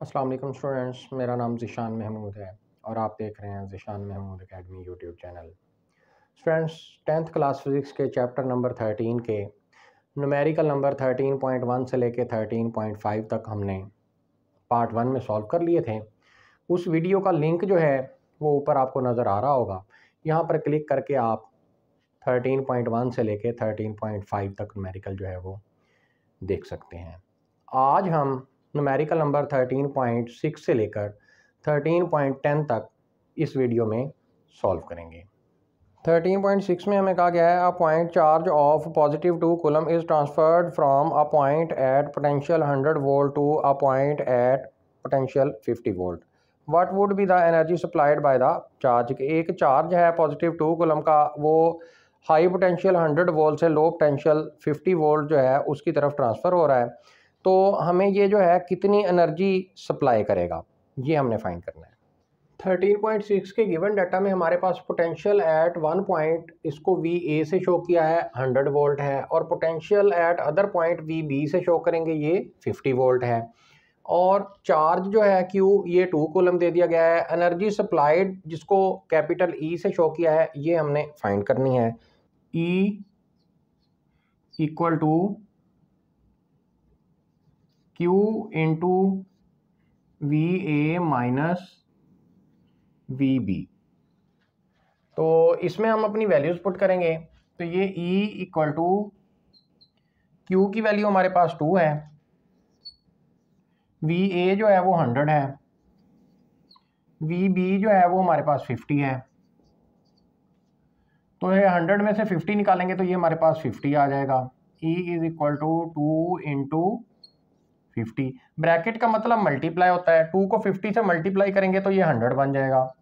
अस्सलाम वालेकुम स्टूडेंट्स, मेरा नाम ज़ीशान महमूद है और आप देख रहे हैं Zeeshan Mahmood academy YouTube channel. Students, 10th class physics के चैप्टर नंबर 13 के न्यूमेरिकल नंबर 13.1 से लेके 13.5 तक हमने पार्ट 1 में सॉल्व कर लिए थे। उस वीडियो का लिंक जो है वो ऊपर आपको नज़र आ रहा होगा। यहाँ पर क्लिक करके आप 13.1 से लेके 13.5 तक न्यूमेरिकल जो है वो देख सकते हैं। आज हम न्यूमेरिकल नंबर 13.6 से लेकर 13.10 तक इस वीडियो में सॉल्व करेंगे। 13.6 में हमें कहा गया है, a point charge of positive 2 coulomb is transferred from a point at potential 100 volt to a point at potential 50 volt. What would be the energy supplied by the charge. एक charge है positive 2 coulomb का, वो high potential 100 volt से low potential 50 volt जो है उसकी तरफ transfer हो रहा है। तो हमें ये जो है कितनी एनर्जी सप्लाई करेगा ये हमने फाइंड करना है। 13.6 के गिवन डाटा में हमारे पास पोटेंशियल एट वन पॉइंट, इसको वी ए से शो किया है 100 वोल्ट है, और potential at other point V B से शो करेंगे ये 50 वोल्ट है, और चार्ज जो है क्यू ये 2 कूलम दे दिया गया है। एनर्जी सप्लाइड जिसको कैपिटल ई से शो किया है ये हमने फाइंड करनी है। E equal to Q into V A minus V B. तो इसमें हम अपनी वैल्यूज़ पुट करेंगे। तो ये E इक्वल टू Q की वैल्यू हमारे पास 2 है, वी ए जो है वो 100 है, वी बी जो है वो हमारे पास 50 है। तो ये 100 में से 50 निकालेंगे तो ये हमारे पास 50 आ जाएगा। E is equal to 2 into 50, bracket का मतलब मल्टीप्लाई होता है, 2 को 50 से मल्टीप्लाई करेंगे तो ये 100 बन जाएगा।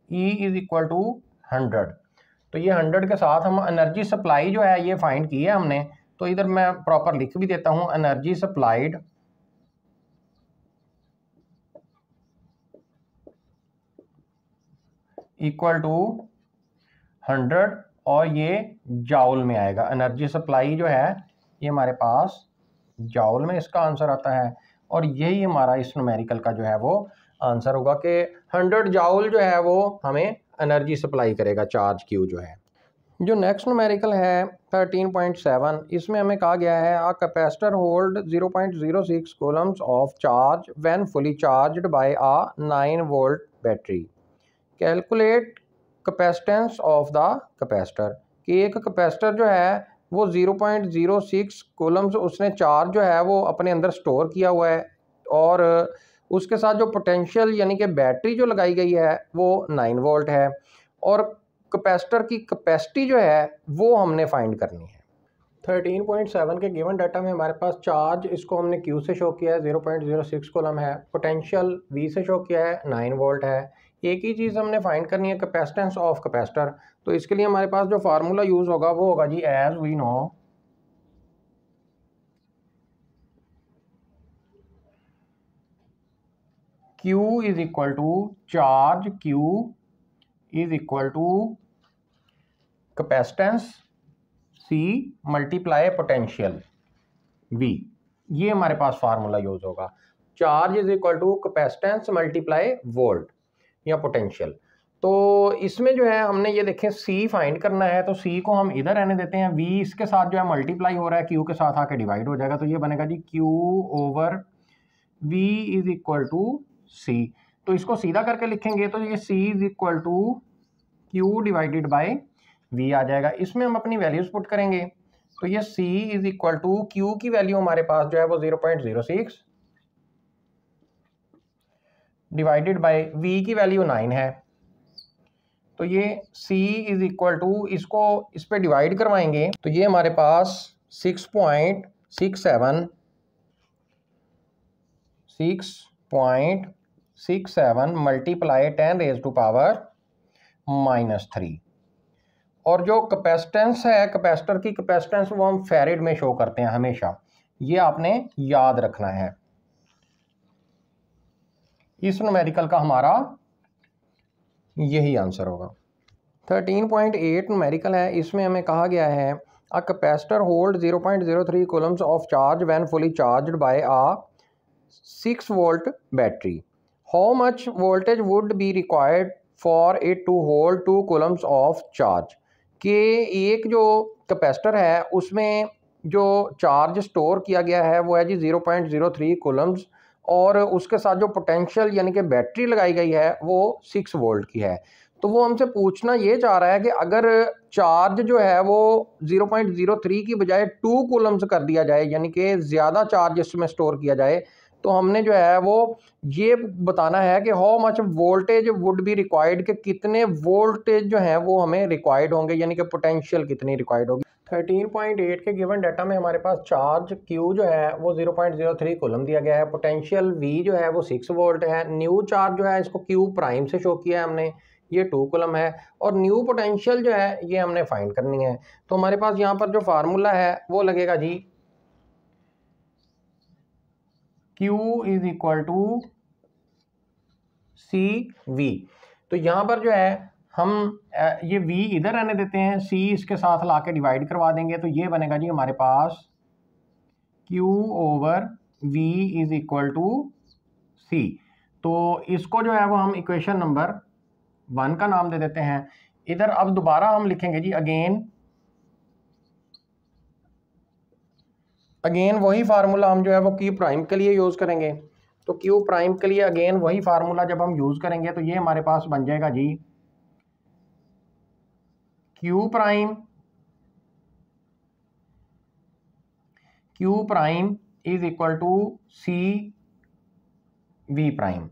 E is equal to 100। तो ये 100 के साथ हम एनर्जी सप्लाई जो है ये फाइंड की है हमने। तो इधर मैं प्रॉपर लिख भी देता हूं, एनर्जी सप्लाइड इक्वल टू 100, और ये जाउल में आएगा। एनर्जी सप्लाई जो है ये हमारे पास जाउल में इसका आंसर आता है, और यही हमारा इस न्यूमेरिकल का जो है वो आंसर होगा कि 100 जाउल जो है वो हमें एनर्जी सप्लाई करेगा चार्ज क्यू जो है। जो नेक्स्ट न्यूमेरिकल है 13.7, इसमें हमें कहा गया है, a capacitor hold 0.06 Coulomb's of charge when fully charged by a 9 volt battery. Calculate capacitance of the capacitor. कि एक कैपेसिटर जो है वो 0.06 कूलम्स उसने चार्ज जो है वो अपने अंदर स्टोर किया हुआ है, और उसके साथ जो पोटेंशियल यानी कि बैटरी जो लगाई गई है वो 9 वोल्ट है, और कैपेसिटर की कैपेसिटी जो है वो हमने फाइंड करनी है। 13.7 के गिवन डाटा में हमारे पास चार्ज, इसको हमने Q से शो किया है 0.06 कूलम है, पोटेंशियल V से शो किया है 9 वोल्ट है। एक ही चीज़ हमने फाइंड करनी है, कैपेसिटेंस ऑफ कैपेसिटर। तो इसके लिए हमारे पास जो फार्मूला यूज़ होगा वो होगा जी, as we know Q is equal to charge Q is equal to capacitance C multiply potential V। ये हमारे पास फार्मूला यूज होगा। Charge is equal to capacitance multiply volt या पोटेंशियल। तो इसमें जो है हमने ये देखें C फाइंड करना है, तो C को हम इधर रहने देते हैं, V इसके साथ जो है मल्टीप्लाई हो रहा है, Q के साथ आके डिवाइड हो जाएगा। तो ये बनेगा जी Q over V is equal to C। तो इसको सीधा करके लिखेंगे तो ये C is equal to Q divided by V आ जाएगा। इसमें हम अपनी वैल्यूज पुट करेंगे। तो ये C is equal to Q की वैल्यू हमारे पास जो है वो 0.06 डिवाइडेड बाय V की वैल्यू 9 है। तो ये C इज इक्वल टू, इसको इस पे डिवाइड करवाएंगे तो ये हमारे पास 6.67 मल्टीप्लाई 10 रेज टू पावर -3। और जो कैपेसिटेंस है, कैपेसिटर की कैपेसिटेंस वो हम फैरेड में शो करते हैं हमेशा, ये आपने याद रखना है। इस न्यूमेरिकल का हमारा यही आंसर होगा। 13.8 न्यूमेरिकल है, इसमें हमें कहा गया है, a capacitor hold 0.03 coulombs of charge when fully charged by a 6 volt battery. How much voltage would be required for it to hold 2 coulombs of charge. कि एक जो कैपेसिटर है उसमें जो चार्ज स्टोर किया गया है वो है जी 0.03 कूलम्स, और उसके साथ जो पोटेंशियल यानी कि बैटरी लगाई गई है वो 6 वोल्ट की है। तो वो हमसे पूछना ये चाह रहा है कि अगर चार्ज जो है वो 0.03 की बजाय 2 कूलम्स कर दिया जाए, यानी कि ज़्यादा चार्ज इसमें स्टोर किया जाए, तो हमने जो है वो ये बताना है कि how much voltage would be required, कि कितने वोल्टेज जो है वो हमें रिक्वायर्ड होंगे, यानी कि पोटेंशियल कितनी रिक्वायर्ड होगी। 13.8 के गिवन डाटा में हमारे पास चार्ज Q जो है वो 0.03 कूलम दिया गया है, पोटेंशियल V जो है वो 6 वोल्ट है, न्यू चार्ज जो है इसको Q प्राइम से शो किया है हमने, ये 2 कूलम है, और न्यू पोटेंशियल जो है ये हमने फाइंड करनी है। तो हमारे पास यहाँ पर जो फार्मूला है वो लगेगा जी Q is equal to CV। तो यहाँ पर जो है हम ये V इधर रहने देते हैं, C इसके साथ ला के डिवाइड करवा देंगे, तो ये बनेगा जी हमारे पास Q over V is equal to C। तो इसको जो है वो हम इक्वेशन नंबर 1 का नाम दे देते हैं। इधर अब दोबारा हम लिखेंगे जी अगेन वही फार्मूला हम जो है वो Q प्राइम के लिए यूज़ करेंगे। तो Q प्राइम के लिए अगेन वही फार्मूला जब हम यूज़ करेंगे तो ये हमारे पास बन जाएगा जी Q prime is equal to CV prime.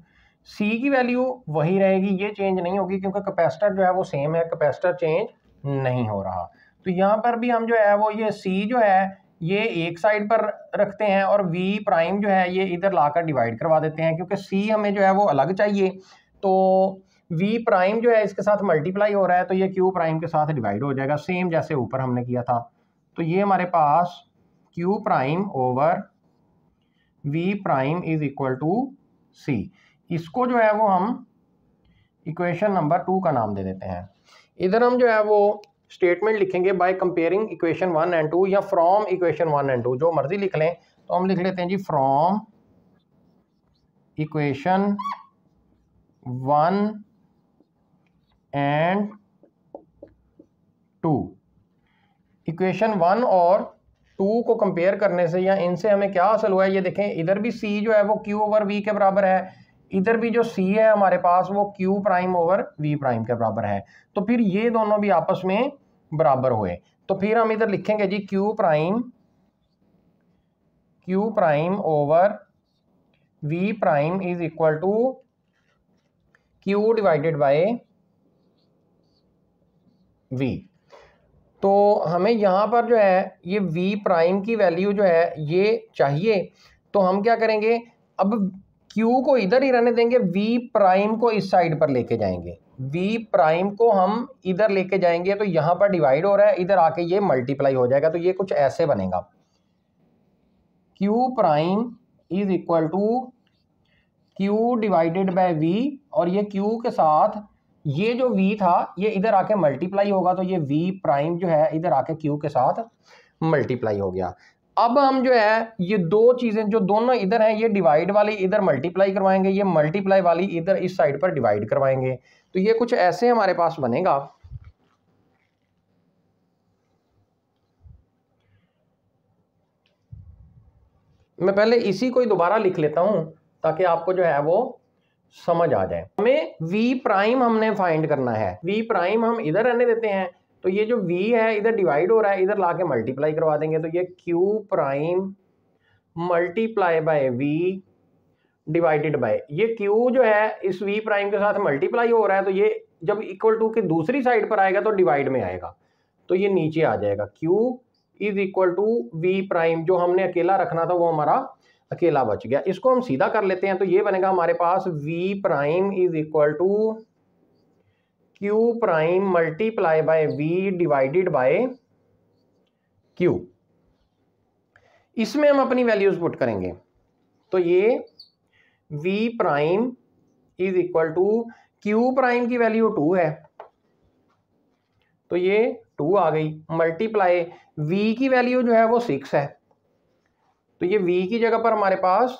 C की वैल्यू वही रहेगी, ये चेंज नहीं होगी क्योंकि कैपेसिटर जो है वो सेम है, कैपेसिटर चेंज नहीं हो रहा। तो यहाँ पर भी हम जो है वो ये C जो है ये एक साइड पर रखते हैं और V प्राइम जो है ये इधर लाकर डिवाइड करवा देते हैं, क्योंकि C हमें जो है वो अलग चाहिए। तो V प्राइम जो है इसके साथ मल्टीप्लाई हो रहा है, तो ये Q प्राइम के साथ डिवाइड हो जाएगा, सेम जैसे ऊपर हमने किया था। तो ये हमारे पास Q prime over V prime is equal to C। इसको जो है वो हम इक्वेशन नंबर 2 का नाम दे देते हैं। इधर हम जो है वो स्टेटमेंट लिखेंगे बाय कंपेयरिंग इक्वेशन 1 एंड 2, या फ्रॉम इक्वेशन 1 एंड 2, जो मर्जी लिख लें। तो हम लिख लेते हैं जी फ्रॉम इक्वेशन 1 एंड 2। इक्वेशन 1 और 2 को कंपेयर करने से या इनसे हमें क्या हासिल हुआ है, ये देखें, इधर भी C जो है वो Q ओवर V के बराबर है, इधर भी जो C है हमारे पास वो Q prime over V prime के बराबर है। तो फिर ये दोनों भी आपस में बराबर हुए, तो फिर हम इधर लिखेंगे जी Q prime over V prime is equal to Q divided by V। तो हमें यहाँ पर जो है ये V प्राइम की वैल्यू जो है ये चाहिए, तो हम क्या करेंगे, अब Q को इधर ही रहने देंगे, V प्राइम को इस साइड पर लेके जाएंगे, V प्राइम को हम इधर लेके जाएंगे, तो यहाँ पर डिवाइड हो रहा है, इधर आके ये मल्टीप्लाई हो जाएगा, तो ये कुछ ऐसे बनेगा Q prime is equal to Q divided by V, और ये Q के साथ ये जो V था ये इधर आके मल्टीप्लाई होगा, तो ये V प्राइम जो है इधर आके Q के साथ मल्टीप्लाई हो गया। अब हम जो है ये दो चीजें जो दोनों इधर हैं, ये डिवाइड वाली इधर मल्टीप्लाई करवाएंगे, ये मल्टीप्लाई वाली इधर इस साइड पर डिवाइड करवाएंगे, तो ये कुछ ऐसे हमारे पास बनेगा। मैं पहले इसी को ही दोबारा लिख लेता हूं ताकि आपको जो है वो समझ आ जाए। हमें V प्राइम हमने फाइंड करना है, V प्राइम हम इधर रहने देते हैं, तो ये जो V है इधर डिवाइड हो रहा है, इधर लाके मल्टीप्लाई करवा देंगे, तो ये Q prime multiply by V divided bye, ये Q जो है इस V प्राइम के साथ मल्टीप्लाई हो रहा है, तो ये जब इक्वल टू के दूसरी साइड पर आएगा तो डिवाइड में आएगा, तो ये नीचे आ जाएगा। Q is equal to V prime, जो हमने अकेला रखना था वो हमारा अकेला बच गया, इसको हम सीधा कर लेते हैं, तो ये बनेगा हमारे पास V prime is equal to Q prime multiply by V divided by Q। इसमें हम अपनी वैल्यूज पुट करेंगे, तो ये V prime is equal to Q prime की वैल्यू 2 है, तो ये 2 आ गई, मल्टीप्लाई V की वैल्यू जो है वो 6 है, तो ये V की जगह पर हमारे पास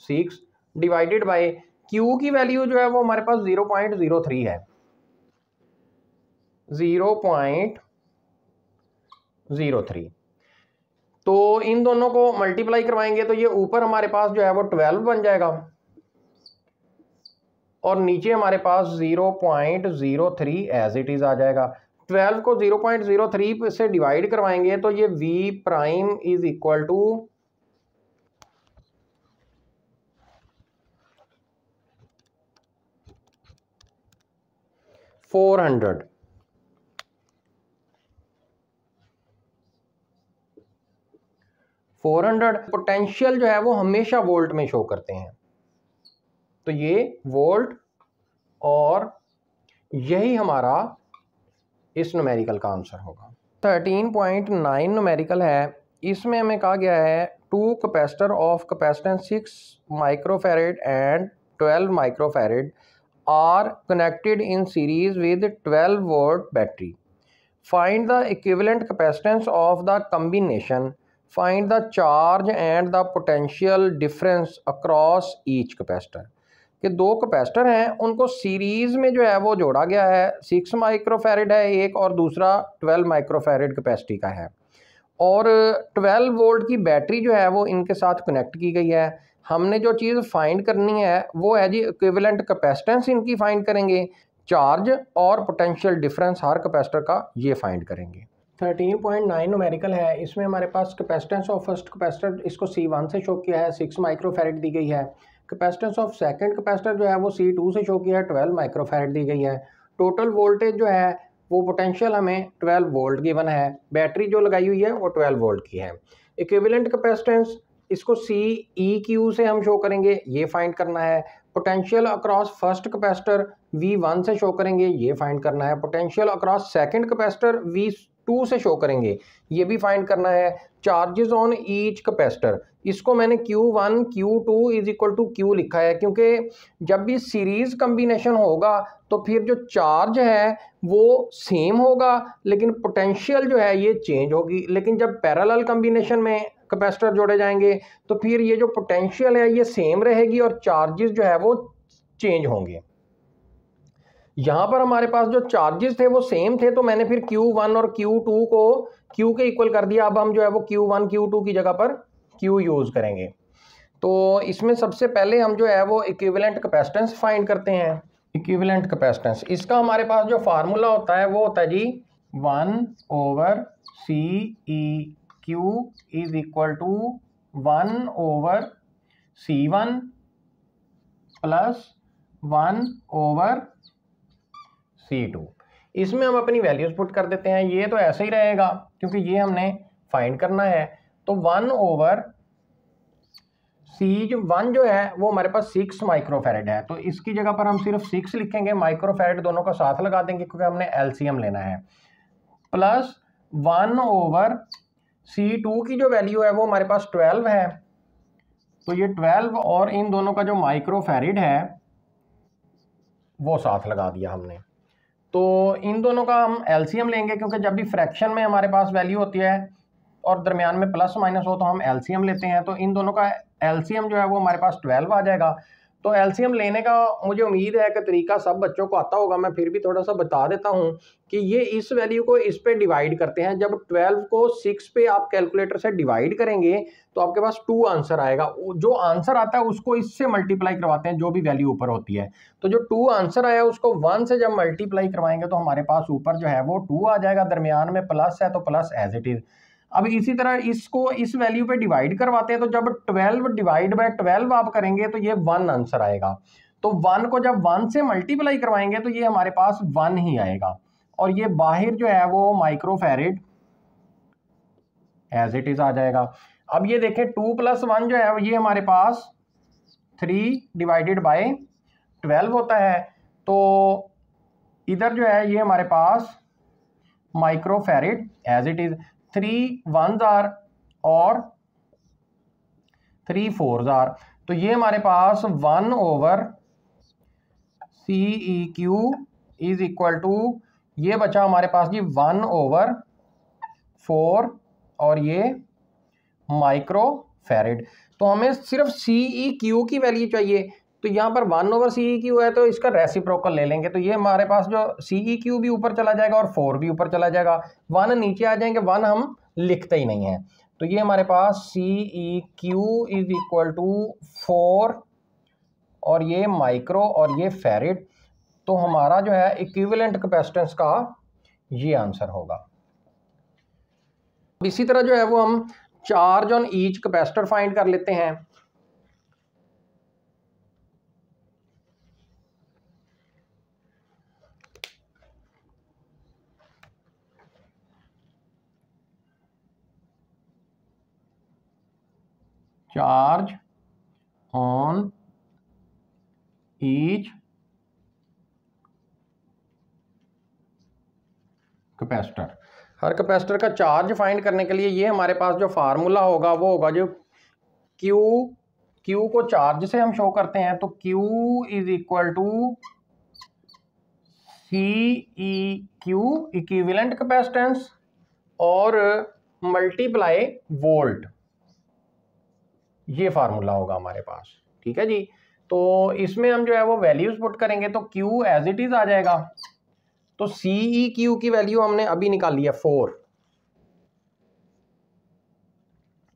6 डिवाइडेड बाय Q की वैल्यू जो है वो हमारे पास 0.03 है, 0.03। तो इन दोनों को मल्टीप्लाई करवाएंगे तो ये ऊपर हमारे पास जो है वो 12 बन जाएगा और नीचे हमारे पास 0.03 एज इट इज आ जाएगा। 12 को 0.03 से डिवाइड करवाएंगे तो ये v prime is equal to 400। पोटेंशियल जो है वो हमेशा वोल्ट में शो करते हैं, तो ये वोल्ट और यही हमारा इस न्यूमेरिकल का आंसर होगा। 13.9 न्यूमेरिकल है, इसमें हमें कहा गया है 2 capacitor of capacitance 6 microfarad and 12 microfarad are connected in series with 12 volt battery. Find the equivalent capacitance of the combination, find the charge and the potential difference across each capacitor. कि दो capacitor हैं उनको series में जो है वो जोड़ा गया है, 6 माइक्रोफैरेड है एक और दूसरा 12 माइक्रोफैरेड कैपेसिटी का है, और 12 वोल्ट की बैटरी जो है वो इनके साथ कनेक्ट की गई है। हमने जो चीज़ फाइंड करनी है वो है जी इक्विवेलेंट कैपेसिटेंस इनकी फाइंड करेंगे, चार्ज और पोटेंशियल डिफरेंस हर कैपेसिटर का ये फाइंड करेंगे। 13.9 न्यूमेरिकल है, इसमें हमारे पास कैपेसिटेंस ऑफ फर्स्ट कैपेसिटर इसको C1 से शो किया है, 6 माइक्रोफैरेड दी गई है। कैपेसिटेंस ऑफ सेकंड कैपेसिटर जो है वो C2 से शो किया है, 12 माइक्रोफैरेड दी गई है। टोटल वोल्टेज जो है वो पोटेंशियल हमें 12 वोल्ट गिवन है, बैटरी जो लगाई हुई है वो 12 वोल्ट की है। इक्विवेलेंट कैपेसिटेंस इसको CEQ से हम शो करेंगे, ये फाइंड करना है। Potential across first capacitor V1 से शो करेंगे, ये फाइंड करना है। Potential across second capacitor V2 से शो करेंगे, ये भी फाइंड करना है। चार्जेस ऑन ईच कैपेसिटर, इसको मैंने Q1 Q2 is equal to Q लिखा है, क्योंकि जब भी सीरीज कम्बिनेशन होगा तो फिर जो चार्ज है वो सेम होगा लेकिन पोटेंशियल जो है ये चेंज होगी। लेकिन जब पैरेलल कम्बिनेशन में कैपेसिटर जोड़े जाएंगे तो फिर ये जो पोटेंशियल है ये सेम रहेगी और चार्जेस जो है वो चेंज होंगे। यहाँ पर हमारे पास जो चार्जेस थे वो सेम थे, तो मैंने फिर Q1 और Q2 को Q के इक्वल कर दिया। अब हम जो है वो Q1 Q2 की जगह पर Q यूज़ करेंगे। तो इसमें सबसे पहले हम जो है वो इक्विवेलेंट कैपेसिटेंस फाइंड करते हैं। इक्विवेलेंट कैपेसिटेंस, इसका हमारे पास जो फार्मूला होता है वो होता है जी 1/CEQ is equal to 1/C1 plus 1/C2। इसमें हम अपनी वैल्यूज पुट कर देते हैं, ये तो ऐसे ही रहेगा क्योंकि ये हमने फाइंड करना है। तो 1/C1 जो है वो हमारे पास 6 माइक्रोफैरेड है, तो इसकी जगह पर हम सिर्फ 6 लिखेंगे, माइक्रोफैरेड दोनों का साथ लगा देंगे क्योंकि हमने LCM लेना है, प्लस 1/C2 की जो वैल्यू है वो हमारे पास 12 है, तो ये 12 और इन दोनों का जो माइक्रोफैरेड है वो साथ लगा दिया हमने। तो इन दोनों का हम LCM लेंगे क्योंकि जब भी फ्रैक्शन में हमारे पास वैल्यू होती है और दरमियान में प्लस माइनस हो तो हम LCM लेते हैं। तो इन दोनों का LCM जो है वो हमारे पास 12 आ जाएगा। तो LCM लेने का मुझे उम्मीद है कि तरीका सब बच्चों को आता होगा, मैं फिर भी थोड़ा सा बता देता हूँ कि ये इस वैल्यू को इस पे डिवाइड करते हैं। जब 12 को 6 पे आप कैलकुलेटर से डिवाइड करेंगे तो आपके पास 2 आंसर आएगा। जो आंसर आता है उसको इससे मल्टीप्लाई करवाते हैं जो भी वैल्यू ऊपर होती है। तो जो 2 आंसर आया उसको 1 से जब मल्टीप्लाई करवाएंगे तो हमारे पास ऊपर जो है वो 2 आ जाएगा, दरमियान में प्लस है तो प्लस एज इट इज। अब इसी तरह इसको इस वैल्यू पे डिवाइड करवाते हैं, तो जब 12 डिवाइड बाय 12 आप करेंगे तो ये 1 आंसर आएगा। तो 1 को जब 1 से मल्टीप्लाई करवाएंगे तो ये हमारे पास 1 ही आएगा, और ये बाहर जो है वो माइक्रोफैरेड एज इट इज आ जाएगा। अब ये देखें 2 + 1 जो है ये हमारे पास 3 डिवाइडेड बाय 12 होता है, तो इधर जो है ये हमारे पास microfarad as it is. 3 1s are और 3 4s आर, तो ये हमारे पास 1/CEQ इज इक्वल टू, ये बचा हमारे पास जी 1/4 और ये माइक्रोफैरेड। तो हमें सिर्फ सी ई क्यू की वैल्यू चाहिए। तो यहाँ पर 1/CE है तो इसका रेसिप्रोकल ले लेंगे। तो ये हमारे पास जो CEQ भी ऊपर चला जाएगा और 4 भी ऊपर चला जाएगा, 1 नीचे आ जाएंगे, 1 हम लिखते ही नहीं है। तो ये हमारे पास CEQ इज इक्वल टू 4 और ये माइक्रो और ये फेरेड। तो हमारा जो है इक्विवेलेंट कैपेसिटेंस का ये आंसर होगा। इसी तरह जो है वो हम charge on each capacitor find कर लेते हैं। Charge on each capacitor, her capacitor का चार्ज फाइंड करने के लिए ये हमारे पास जो फार्मूला होगा वो होगा जो क्यू को चार्ज से हम शो करते हैं। तो Q is equal to CEQ equivalent capacitance और मल्टीप्लाई वोल्ट, ये फार्मूला होगा हमारे पास। ठीक है जी। तो इसमें हम जो है वो वैल्यूज पुट करेंगे तो Q एज इट इज आ जाएगा। तो CEQ की वैल्यू हमने अभी निकाली है 4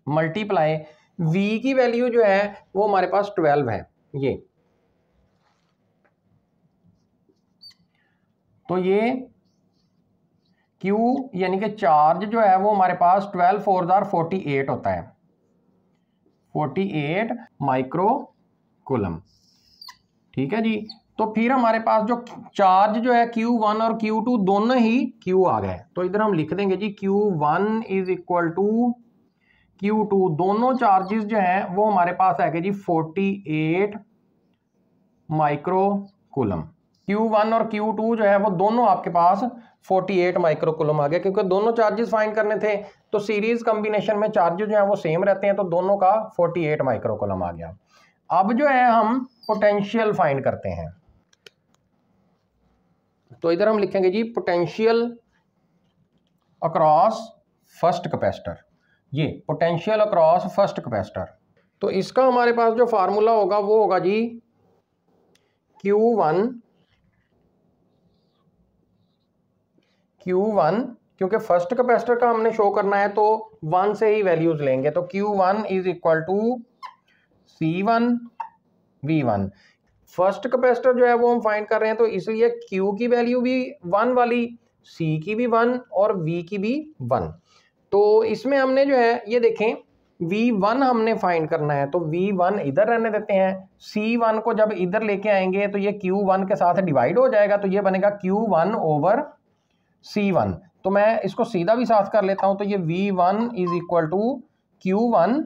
मल्टीप्लाई V की वैल्यू जो है वो हमारे पास 12 है ये। तो ये Q यानी कि चार्ज जो है वो हमारे पास 12 4 48 होता है, 48 माइक्रो कूलम। ठीक है जी। तो फिर हमारे पास जो चार्ज जो है Q1 और Q2 दोनों ही Q आ गए। तो इधर हम लिख देंगे जी Q1 is equal to Q2, दोनों चार्जेस जो हैं वो हमारे पास आएंगे जी 48 माइक्रो कूलम। Q1 और Q2 जो है वो दोनों आपके पास 48 माइक्रो कूलम आ गया, क्योंकि दोनों चार्जेस फाइंड करने थे तो सीरीज कॉम्बिनेशन में चार्जेस जो है वो सेम रहते हैं, तो दोनों का 48 माइक्रो कूलम आ गया। अब जो है हम पोटेंशियल फाइंड करते हैं। तो इधर हम लिखेंगे जी पोटेंशियल अक्रॉस फर्स्ट कैपेसिटर, ये पोटेंशियल अक्रॉस फर्स्ट कैपेसिटर। तो इसका हमारे पास जो फार्मूला होगा वो होगा जी Q1, क्योंकि फर्स्ट कैपेसिटर का हमने शो करना है तो 1 से ही वैल्यूज लेंगे। तो Q1 is equal to C1 V1। First capacitor जो है वो हम फाइंड कर रहे हैं, तो इसलिए Q की वैल्यू भी 1 वाली, C की भी 1 और V की भी 1। तो इसमें हमने जो है ये देखें V1 हमने फाइंड करना है, तो V1 इधर रहने देते हैं। C1 को जब इधर लेके आएंगे तो ये Q1 के साथ डिवाइड हो जाएगा, तो ये बनेगा Q1 ओवर C1। तो मैं इसको सीधा भी साथ कर लेता हूं, तो ये V1 is equal to Q1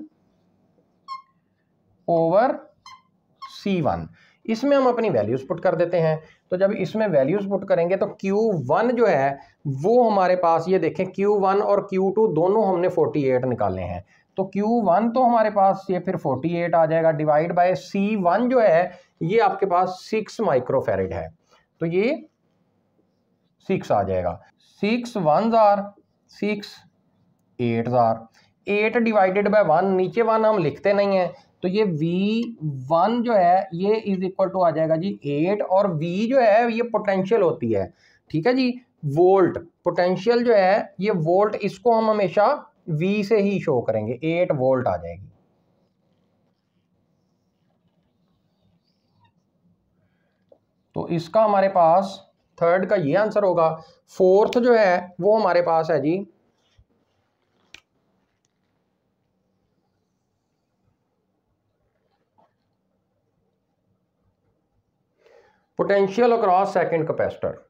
over C1। इसमें हम अपनी वैल्यूज पुट कर देते हैं। तो जब इसमें वैल्यूज पुट करेंगे तो Q1 जो है वो हमारे पास ये देखें Q1 और Q2 दोनों हमने 48 निकाले हैं। तो Q1 तो हमारे पास ये फिर 48 आ जाएगा, डिवाइड बाय C1 जो है ये आपके पास 6 माइक्रोफेरेड है, तो ये 6 आ जाएगा। 6 1s are 6, 8s are 8 divided by 1, नीचे 1 हम लिखते नहीं है, तो ये V1 जो है ये इज इक्वल टू आ जाएगा जी 8, और V जो है ये पोटेंशियल होती है। ठीक है जी, वोल्ट पोटेंशियल जो है ये वोल्ट, इसको हम हमेशा V से ही शो करेंगे, 8 वोल्ट आ जाएगी। तो इसका हमारे पास थर्ड का ये आंसर होगा। फोर्थ जो है वो हमारे पास है जी पोटेंशियल अक्रॉस सेकंड कैपेसिटर।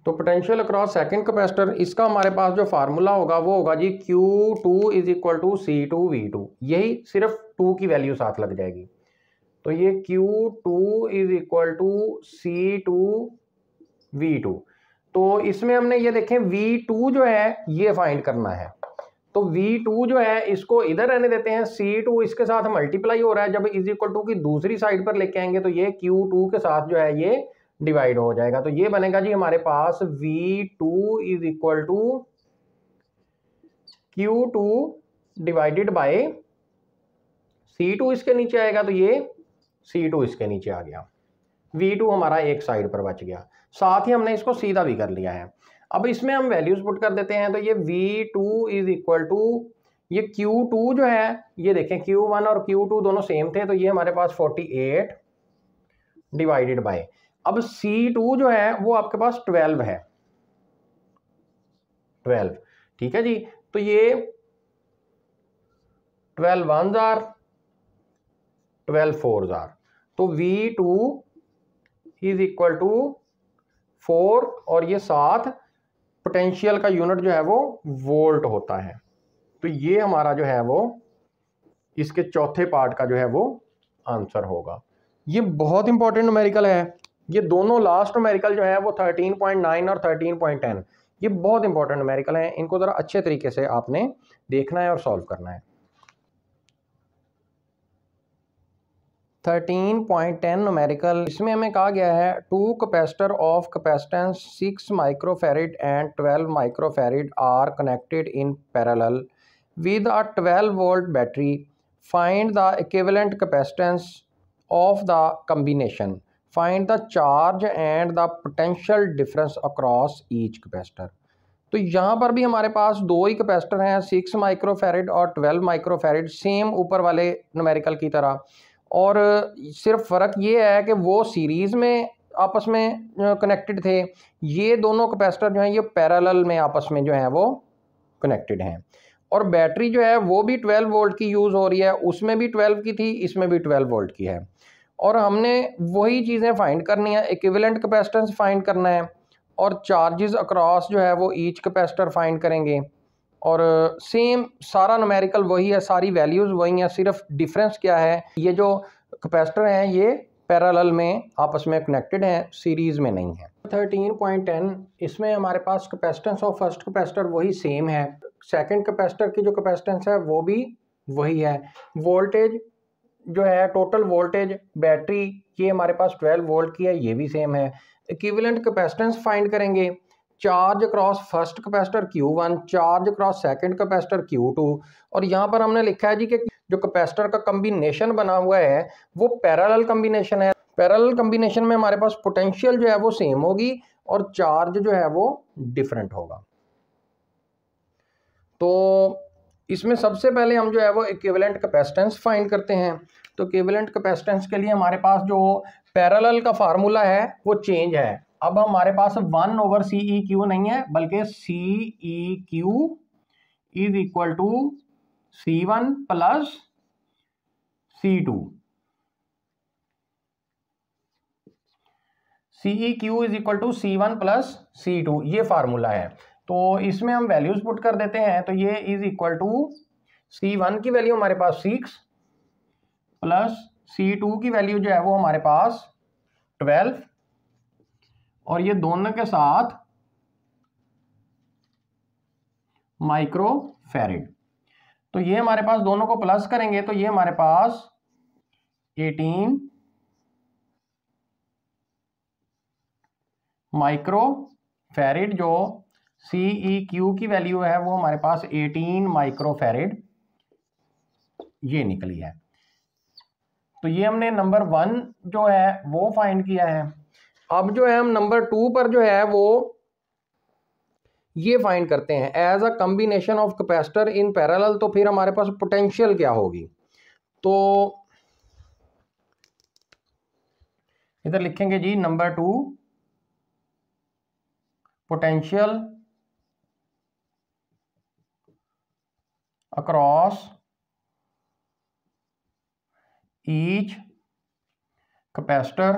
तो पोटेंशियल अक्रॉस सेकंड कैपेसिटर, इसका हमारे पास जो फार्मूला होगा वो होगा जी Q2 is equal to C2V2, यही सिर्फ 2 की वैल्यू साथ लग जाएगी। तो ये Q2 is equal to C2V2। तो इसमें हमने ये देखें V2 जो है ये फाइंड करना है। तो V2 जो है इसको इधर रहने देते हैं, C2 इसके साथ मल्टीप्लाई हो रहा है, जब इज इक्वल टू की दूसरी साइड पर लेके आएंगे तो ये Q2 के साथ जो है ये डिवाइड हो जाएगा। तो ये बनेगा जी हमारे पास V2 is equal to Q2 divided by C2 इसके नीचे आएगा, तो ये C2 इसके नीचे आ गया, V2 हमारा एक साइड पर बच गया। साथ ही हमने इसको सीधा भी कर लिया है। अब इसमें हम वैल्यूज पुट कर देते हैं, तो ये V2 इज इक्वल टू ये Q2 जो है, ये देखें Q1 और Q2 दोनों सेम थे, तो ये हमारे पास 48 डिवाइडेड बाय, अब C2 जो है वो आपके पास 12 है, 12, ठीक है जी। तो ये 12 1s आर 12 4s आर, तो V2 इज इक्वल टू 4 और ये 7, पोटेंशियल का यूनिट जो है वो वोल्ट होता है। तो ये हमारा जो है वो इसके चौथे पार्ट का जो है वो आंसर होगा। ये बहुत इंपॉर्टेंट न्यूमेरिकल है, ये दोनों लास्ट न्यूमेरिकल जो है वो 13.9 और 13.10, ये बहुत इंपॉर्टेंट न्यूमेरिकल है, इनको ज़रा अच्छे तरीके से आपने देखना है और सॉल्व करना है। 13.10 न्यूमेरिकल, इसमें हमें कहा गया है 2 capacitor of capacitance 6 microfarad and 12 microfarad are connected in parallel with a 12 volt battery. Find the equivalent capacitance of the combination. Find the charge and the potential difference across each capacitor. तो यहाँ पर भी हमारे पास दो ही capacitor हैं, 6 माइक्रोफैरिड और 12 माइक्रोफैरिड, same ऊपर वाले न्यूमेरिकल की तरह, और सिर्फ फ़र्क ये है कि वो सीरीज़ में आपस में कनेक्टेड थे, ये दोनों कैपेसिटर जो हैं ये पैरेलल में आपस में जो हैं वो कनेक्टेड हैं। और बैटरी जो है वो भी 12 वोल्ट की यूज़ हो रही है, उसमें भी 12 की थी, इसमें भी 12 वोल्ट की है, और हमने वही चीज़ें फाइंड करनी है, इक्विवेलेंट कैपेसिटेंस फाइंड करना है, और चार्जेस अक्रॉस जो है वो ईच कैपेसिटर फाइंड करेंगे, और सेम सारा न्यूमेरिकल वही है, सारी वैल्यूज़ वही हैं, सिर्फ डिफरेंस क्या है, ये जो कैपेसिटर हैं ये पैरेलल में आपस में कनेक्टेड हैं, सीरीज़ में नहीं है। 13.10 इसमें हमारे पास कैपेसिटेंस ऑफ फर्स्ट कैपेसिटर वही सेम है, सेकंड कैपेसिटर की जो कैपेसिटेंस है वो भी वही है, वोल्टेज जो है टोटल वोल्टेज बैटरी ये हमारे पास 12 वोल्ट की है, ये भी सेम है। इक्विवेलेंट कैपेसिटेंस फाइंड करेंगे, charge across first capacitor Q1, charge across second capacitor Q2, और यहाँ पर हमने लिखा है जी कि जो कैपेसिटर का कम्बिनेशन बना हुआ है वो पैरेलल कम्बिनेशन है, पैरेलल कम्बिनेशन में हमारे पास पोटेंशियल जो है वो सेम होगी और चार्ज जो है वो डिफरेंट होगा। तो इसमें सबसे पहले हम जो है वो इक्विवेलेंट कैपेसिटेंस फाइंड करते हैं। तो इक्विवेलेंट कैपेसिटेंस के लिए हमारे पास जो पैरेलल का फार्मूला है वो चेंज है, अब हमारे पास 1/CEQ नहीं है, बल्कि CEQ is equal to C1 plus C2, CEQ is equal to C1 plus C2, ये फार्मूला है। तो इसमें हम वैल्यूज पुट कर देते हैं, तो ये इज इक्वल टू C1 की वैल्यू हमारे पास 6 प्लस C2 की वैल्यू जो है वो हमारे पास 12, और ये दोनों के साथ माइक्रोफैरिड, तो ये हमारे पास दोनों को प्लस करेंगे तो ये हमारे पास 18 माइक्रोफैरिड, जो CEQ की वैल्यू है वो हमारे पास 18 माइक्रोफैरिड ये निकली है। तो ये हमने नंबर 1 जो है वो फाइंड किया है। अब जो है हम नंबर 2 पर जो है वो ये फाइंड करते हैं, as a combination of capacitor in parallel, तो फिर हमारे पास पोटेंशियल क्या होगी। तो इधर लिखेंगे जी number 2 potential across each capacitor,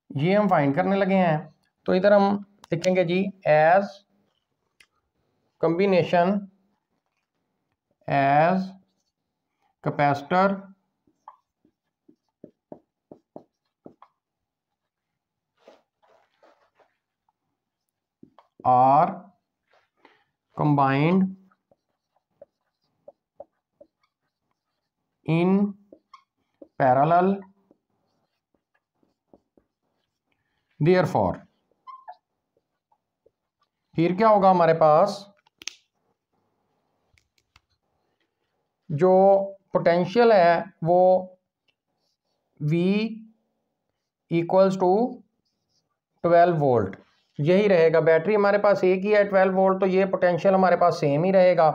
ये हम फाइंड करने लगे हैं। तो इधर हम लिखेंगे जी as combination as capacitor are combined in parallel therefore, फिर क्या होगा हमारे पास, जो पोटेंशियल है वो V इक्वल्स टू 12 वोल्ट यही रहेगा। बैटरी हमारे पास एक ही है 12 वोल्ट, तो ये पोटेंशियल हमारे पास सेम ही रहेगा।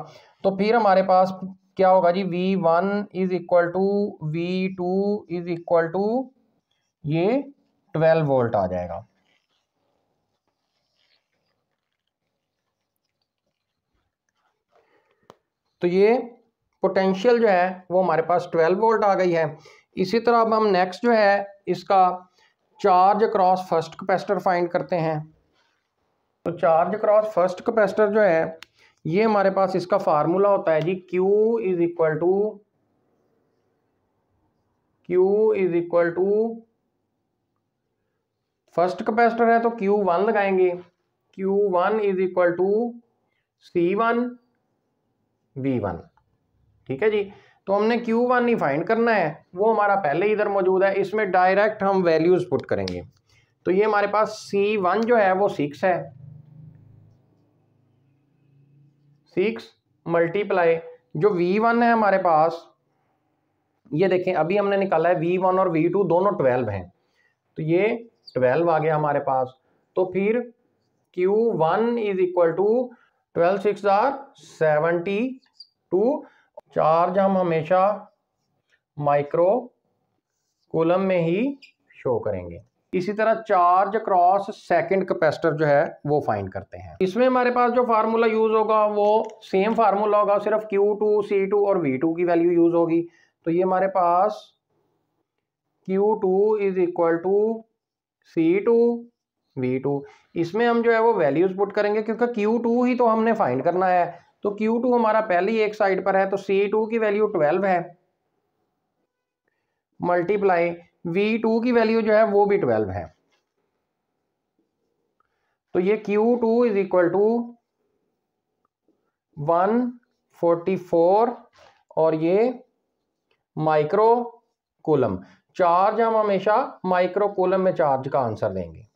तो फिर हमारे पास क्या होगा जी, V1 is equal to V2 is equal to ये 12 वोल्ट आ जाएगा। तो ये पोटेंशियल जो है वो हमारे पास 12 वोल्ट आ गई है। इसी तरह अब हम नेक्स्ट जो है इसका charge across first capacitor find करते हैं। तो चार्ज अक्रॉस फर्स्ट कैपेसिटर जो है ये हमारे पास इसका फार्मूला होता है जी, Q is equal to first capacitor है तो Q1 लगाएंगे, Q1 is equal to C1 V1। ठीक है जी, तो हमने Q1 ही फाइंड करना है, वो हमारा पहले इधर मौजूद है, इसमें डायरेक्ट हम वैल्यूज पुट करेंगे। तो ये हमारे पास C1 जो है वो 6 है, 6 मल्टीप्लाई जो V1 है हमारे पास, ये देखें अभी हमने निकाला है V1 और V2 दोनों 12 हैं, तो ये 12 आ गया हमारे पास। तो फिर Q1 is equal to 12 6 are 72। Charge हम हमेशा माइक्रो कूलम में ही शो करेंगे। इसी तरह चार्ज क्रॉस सेकंड कैपेसिटर जो है वो फाइंड करते हैं। इसमें हमारे पास जो फार्मूला यूज होगा वो सेम फार्मूला होगा, सिर्फ Q2 C2 और V2 की वैल्यू यूज होगी। तो ये हमारे पास Q2 is equal to C2 V2, इसमें हम जो है वो वैल्यूज पुट करेंगे क्योंकि Q2 ही तो हमने फाइंड करना है। तो Q2 हमारा पहले ही एक साइड पर है, तो C2 की वैल्यू 12 है, मल्टीप्लाई V2 की वैल्यू जो है वो भी 12 है। तो ये Q2 इज इक्वल टू 144 और ये माइक्रो कूलम। चार्ज हम हमेशा माइक्रो कूलम में चार्ज का आंसर देंगे।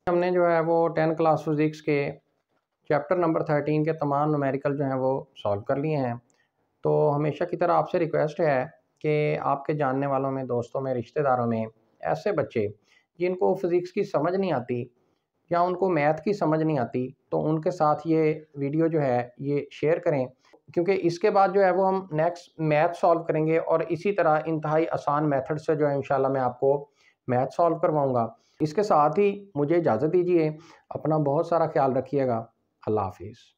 हमने जो है वो 10 क्लास फिजिक्स के चैप्टर नंबर 13 के तमाम न्यूमेरिकल जो हैं वो सॉल्व कर लिए हैं। तो हमेशा की तरह आपसे रिक्वेस्ट है कि आपके जानने वालों में, दोस्तों में, रिश्तेदारों में ऐसे बच्चे जिनको फ़िज़िक्स की समझ नहीं आती या उनको मैथ की समझ नहीं आती, तो उनके साथ ये वीडियो जो है ये शेयर करें, क्योंकि इसके बाद जो है वो हम नेक्स्ट मैथ सॉल्व करेंगे और इसी तरह इंतहाई आसान मेथड से जो है इंशाल्लाह मैं आपको मैथ सॉल्व करवाऊँगा। इसके साथ ही मुझे इजाज़त दीजिए, अपना बहुत सारा ख्याल रखिएगा। अल्लाह हाफिज़।